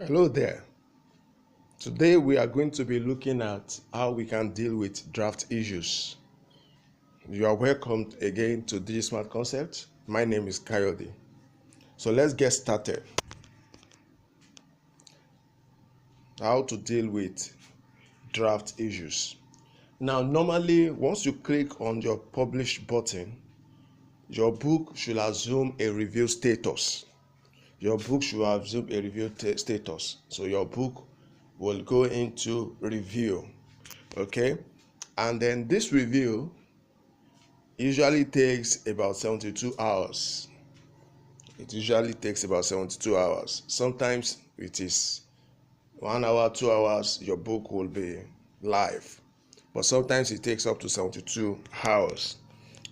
Hello there. Today we are going to be looking at how we can deal with draft issues. You are welcome again to DigiSmart Concept. My name is Kayode. So let's get started. How to deal with draft issues. Now, normally, once you click on your publish button, your book should assume a review status. Your book should assume a review status. So your book will go into review. Okay, and then this review usually takes about 72 hours. It usually takes about 72 hours. Sometimes it is 1 hour, 2 hours, your book will be live. But sometimes it takes up to 72 hours.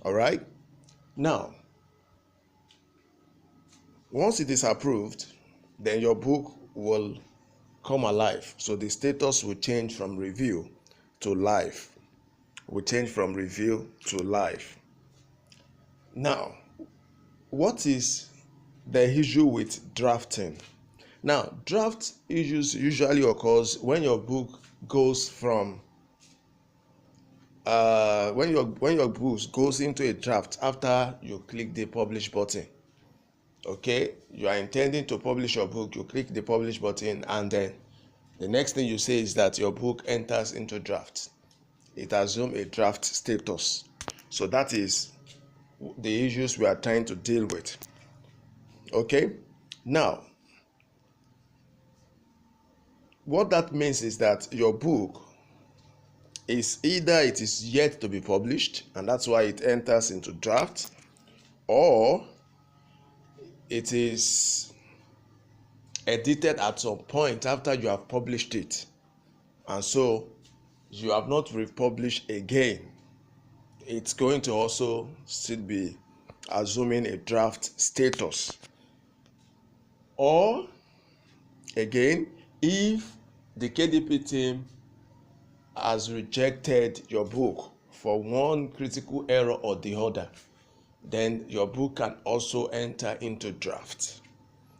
All right. Now, once it is approved, then your book will come alive. So the status will change from review to live. Will change from review to live. Now, what is the issue with drafting? Now, draft issues usually occurs when your book goes from when your book goes into a draft after you click the publish button. Okay, you are intending to publish your book, you click the publish button, and then the next thing you say is that your book enters into draft. It assumes a draft status. So that is the issues we are trying to deal with. Okay, now what that means is that your book is either it is yet to be published and that's why it enters into draft, or it is edited at some point after you have published it, and so you have not republished again. It's going to also still be assuming a draft status. Or again, if the KDP team has rejected your book for one critical error or the other, then your book can also enter into draft.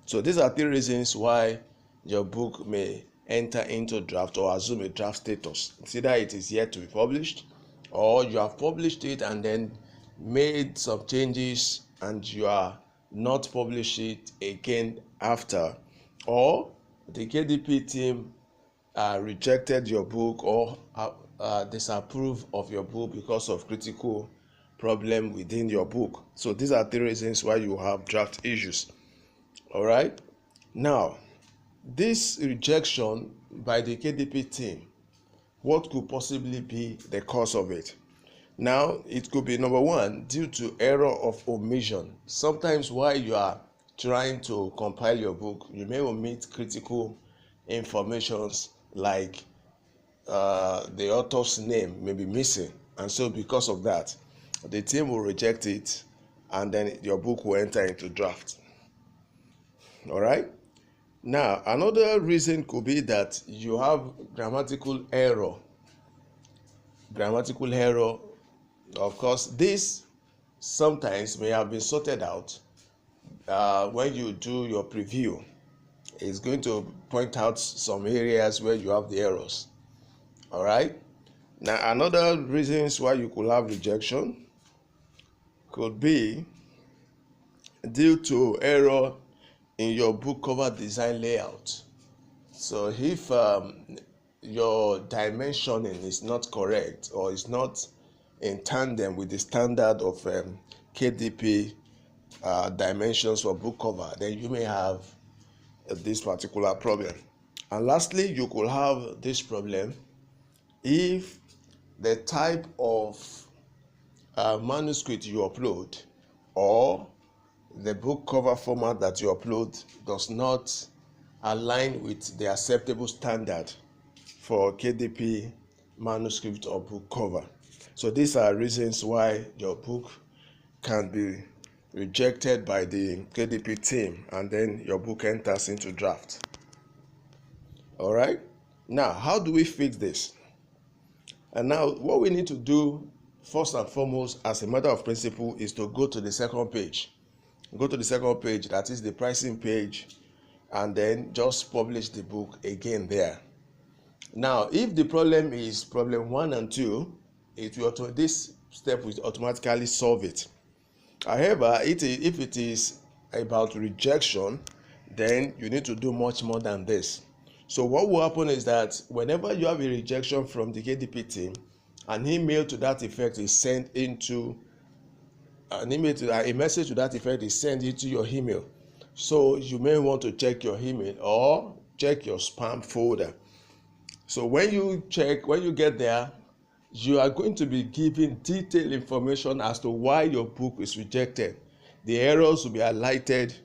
So these are 3 reasons why your book may enter into draft or assume a draft status. It's either it is yet to be published, or you have published it and then made some changes and you are not publish it again after, or the KDP team rejected your book or disapprove of your book because of critical problem within your book. So these are 3 reasons why you have draft issues. All right. Now, this rejection by the KDP team, what could possibly be the cause of it? Now, it could be number 1, due to error of omission. Sometimes while you are trying to compile your book, you may omit critical informations like the author's name may be missing, and so because of that, the team will reject it and then your book will enter into draft. All right. Now, another reason could be that you have grammatical error. Of course, this sometimes may have been sorted out when you do your preview. It's going to point out some areas where you have the errors. All right. Now, another reasons why you could have rejection could be due to error in your book cover design layout. So if your dimensioning is not correct or is not in tandem with the standard of KDP dimensions for book cover, then you may have this particular problem. And lastly, you could have this problem if the type of manuscript you upload or the book cover format that you upload does not align with the acceptable standard for KDP manuscript or book cover. So these are reasons why your book can be rejected by the KDP team and then your book enters into draft. All right. Now, how do we fix this? And now what we need to do first and foremost as a matter of principle is to go to the second page. Go to the second page, that is the pricing page and then just publish the book again there. Now if the problem is problem 1 and 2, this step will automatically solve it. However, if it is about rejection, then you need to do much more than this. So what will happen is that whenever you have a rejection from the KDP team, an email to that effect is sent into a message to that effect is sent into your email. So you may want to check your email or check your spam folder. So when you get there, you are going to be given detailed information as to why your book is rejected. The errors will be highlighted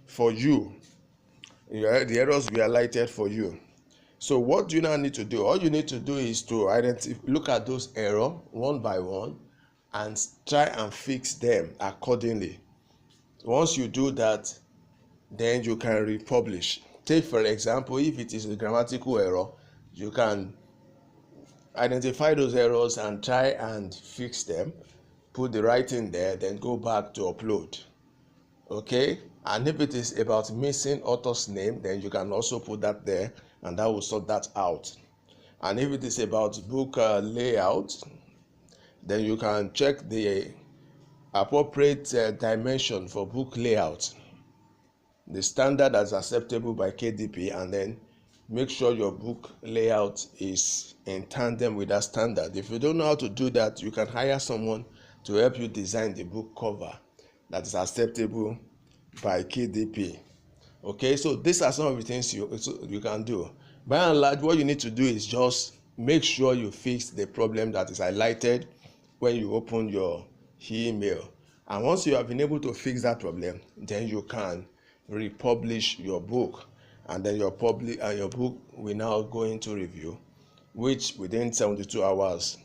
for you. The errors will be highlighted for you. So what do you now need to do? All you need to do is to look at those errors one by one and try and fix them accordingly. Once you do that, then you can republish. Take for example, if it is a grammatical error, you can identify those errors and try and fix them, put the writing there, then go back to upload. Okay, and if it is about missing author's name, then you can also put that there, and that will sort that out. And if it is about book layout, then you can check the appropriate dimension for book layout, the standard that's acceptable by KDP, and then make sure your book layout is in tandem with that standard. If you don't know how to do that, you can hire someone to help you design the book cover that is acceptable by KDP. Okay, so these are some of the things you can do. By and large, what you need to do is just make sure you fix the problem that is highlighted when you open your email. And once you have been able to fix that problem, then you can republish your book, and then your book will now go into review, which within 72 hours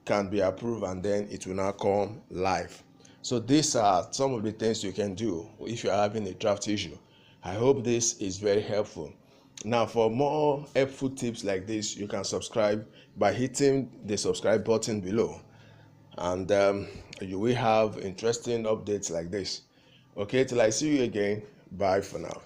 can be approved, and then it will now come live. So these are some of the things you can do if you are having a draft issue. I hope this is very helpful. Now, for more helpful tips like this, you can subscribe by hitting the subscribe button below, and you will have interesting updates like this. Okay, till I see you again, bye for now.